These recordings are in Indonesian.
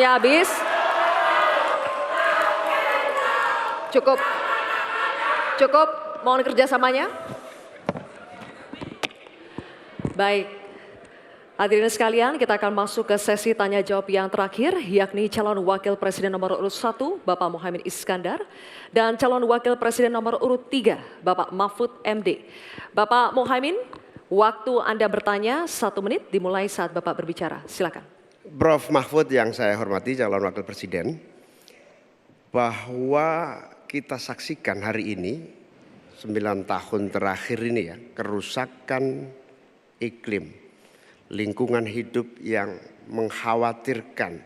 waktunya habis. Cukup. Cukup, mohon kerjasamanya. Baik, hadirin sekalian, kita akan masuk ke sesi tanya jawab yang terakhir, yakni calon wakil presiden nomor urut 1, Bapak Muhaimin Iskandar, dan calon wakil presiden nomor urut 3, Bapak Mahfud MD. Bapak Muhaimin, waktu Anda bertanya 1 menit dimulai saat Bapak berbicara. Silakan. Prof. Mahfud yang saya hormati, calon wakil presiden, bahwa kita saksikan hari ini 9 tahun terakhir ini ya, kerusakan iklim, lingkungan hidup yang mengkhawatirkan,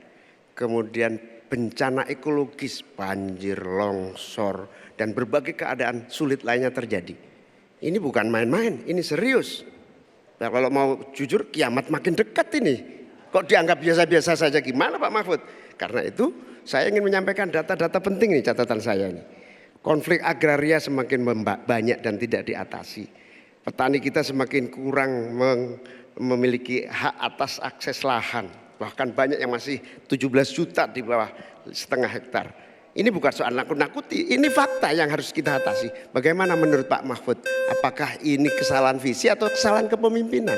kemudian bencana ekologis, banjir, longsor, dan berbagai keadaan sulit lainnya terjadi. Ini bukan main-main, ini serius. Nah, kalau mau jujur, kiamat makin dekat ini. Kok dianggap biasa-biasa saja, gimana Pak Mahfud? Karena itu saya ingin menyampaikan data-data penting nih, catatan saya ini. Konflik agraria semakin banyak dan tidak diatasi. Petani kita semakin kurang memiliki hak atas akses lahan. Bahkan banyak yang masih 17 juta di bawah setengah hektar. Ini bukan soal nakut-nakuti, ini fakta yang harus kita atasi. Bagaimana menurut Pak Mahfud? Apakah ini kesalahan visi atau kesalahan kepemimpinan?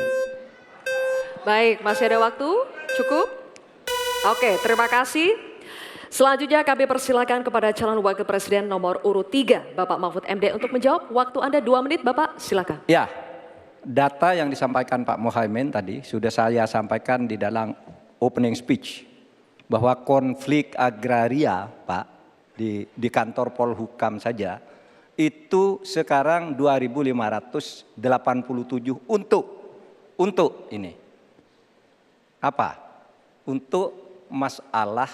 Baik, masih ada waktu? Cukup? Oke, terima kasih. Selanjutnya kami persilakan kepada calon wakil presiden nomor urut 3, Bapak Mahfud MD untuk menjawab. Waktu Anda 2 menit, Bapak, silakan. Ya, data yang disampaikan Pak Muhaimin tadi sudah saya sampaikan di dalam opening speech. Bahwa konflik agraria, Pak, di kantor Polhukam saja, itu sekarang 2.587 untuk ini. Apa? Untuk masalah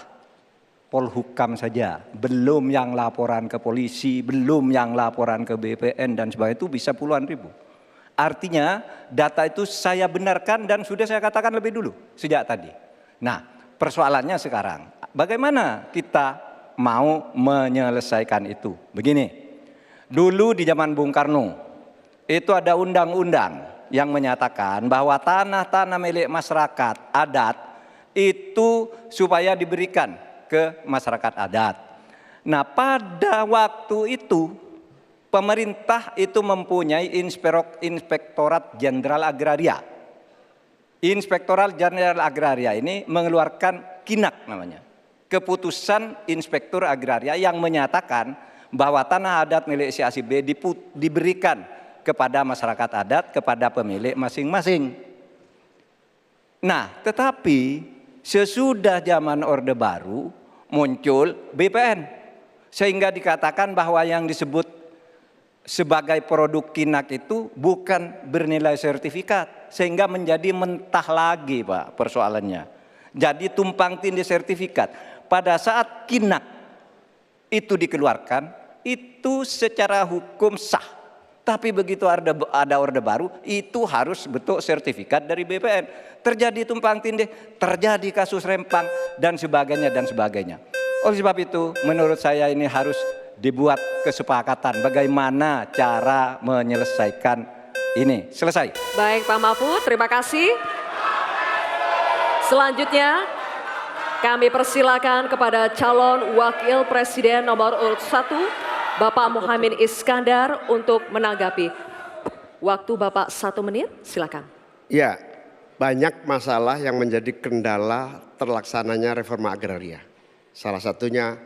Polhukam saja, belum yang laporan ke polisi, belum yang laporan ke BPN dan sebagainya, itu bisa puluhan ribu. Artinya data itu saya benarkan dan sudah saya katakan lebih dulu sejak tadi. Nah, persoalannya sekarang bagaimana kita mau menyelesaikan itu? Begini, dulu di zaman Bung Karno itu ada undang-undang yang menyatakan bahwa tanah-tanah milik masyarakat adat itu supaya diberikan ke masyarakat adat. Nah, pada waktu itu pemerintah itu mempunyai Inspektorat Jenderal Agraria. Inspektorat Jenderal Agraria ini mengeluarkan KINAK namanya. Keputusan Inspektur Agraria yang menyatakan bahwa tanah adat milik si A si B diberikan kepada masyarakat adat, kepada pemilik masing-masing. Nah, tetapi sesudah zaman Orde Baru muncul BPN, sehingga dikatakan bahwa yang disebut sebagai produk KINAK itu bukan bernilai sertifikat, sehingga menjadi mentah lagi Pak persoalannya. Jadi tumpang tindih sertifikat. Pada saat KINAK itu dikeluarkan, itu secara hukum sah. Tapi begitu ada Orde Baru, itu harus bentuk sertifikat dari BPN. Terjadi tumpang tindih, terjadi kasus rempang, dan sebagainya, dan sebagainya. Oleh sebab itu, menurut saya ini harus dibuat kesepakatan bagaimana cara menyelesaikan ini. Selesai. Baik Pak Mahfud, terima kasih. Selanjutnya, kami persilakan kepada calon wakil presiden nomor urut 1, Bapak Muhaimin Iskandar untuk menanggapi. Waktu Bapak 1 menit, silakan. Ya, banyak masalah yang menjadi kendala terlaksananya reforma agraria. Salah satunya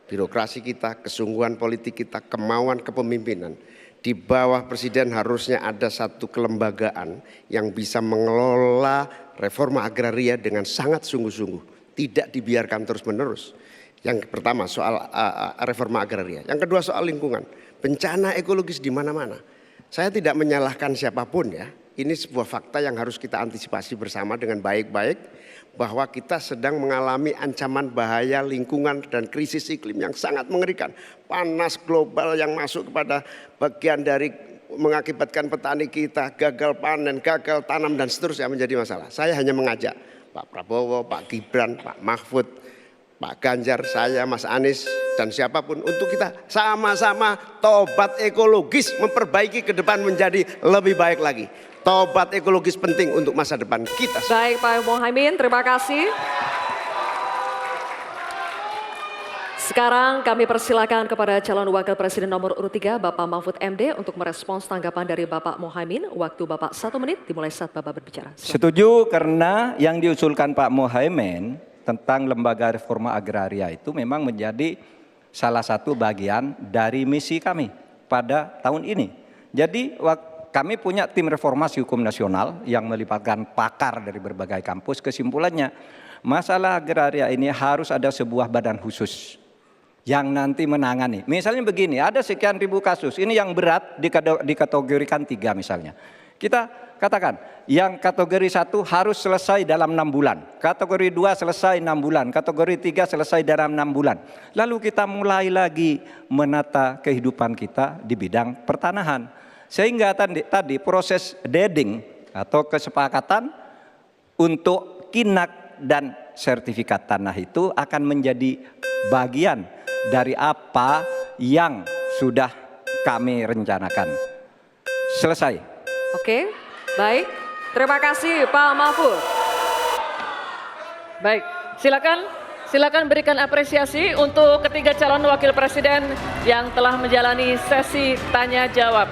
birokrasi kita, kesungguhan politik kita, kemauan kepemimpinan. Di bawah presiden harusnya ada satu kelembagaan yang bisa mengelola reforma agraria dengan sangat sungguh-sungguh. Tidak dibiarkan terus-menerus. Yang pertama soal reforma agraria. Yang kedua soal lingkungan. Bencana ekologis di mana-mana. Saya tidak menyalahkan siapapun ya. Ini sebuah fakta yang harus kita antisipasi bersama dengan baik-baik. Bahwa kita sedang mengalami ancaman bahaya lingkungan dan krisis iklim yang sangat mengerikan. Panas global yang masuk kepada bagian dari mengakibatkan petani kita gagal panen, gagal tanam dan seterusnya menjadi masalah. Saya hanya mengajak Pak Prabowo, Pak Gibran, Pak Mahfud, Pak Ganjar, saya, Mas Anies dan siapapun untuk kita sama-sama tobat ekologis, memperbaiki ke depan menjadi lebih baik lagi. Tobat ekologis penting untuk masa depan kita. Baik Pak Muhaimin, terima kasih. Sekarang kami persilakan kepada calon wakil presiden nomor urut 3 Bapak Mahfud MD untuk merespons tanggapan dari Bapak Muhaimin. Waktu Bapak 1 menit dimulai saat Bapak berbicara. Setuju, karena yang diusulkan Pak Muhaimin tentang lembaga reforma agraria itu memang menjadi salah satu bagian dari misi kami pada tahun ini. Jadi kami punya tim reformasi hukum nasional yang melibatkan pakar dari berbagai kampus. Kesimpulannya, masalah agraria ini harus ada sebuah badan khusus yang nanti menangani. Misalnya begini, ada sekian ribu kasus, ini yang berat dikategorikan 3 misalnya. Kita katakan, yang kategori 1 harus selesai dalam 6 bulan, kategori 2 selesai 6 bulan, kategori 3 selesai dalam 6 bulan. Lalu kita mulai lagi menata kehidupan kita di bidang pertanahan. Sehingga tadi proses deeding atau kesepakatan untuk kinak dan sertifikat tanah itu akan menjadi bagian dari apa yang sudah kami rencanakan. Selesai. Oke, baik. Terima kasih Pak Mahfud. Baik, silakan berikan apresiasi untuk ketiga calon wakil presiden yang telah menjalani sesi tanya jawab.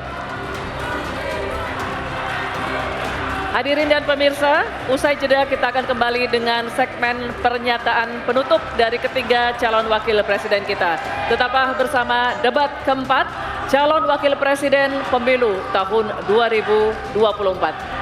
Hadirin dan pemirsa, usai jeda kita akan kembali dengan segmen pernyataan penutup dari ketiga calon wakil presiden kita. Tetaplah bersama debat keempat, calon wakil presiden pemilu tahun 2024.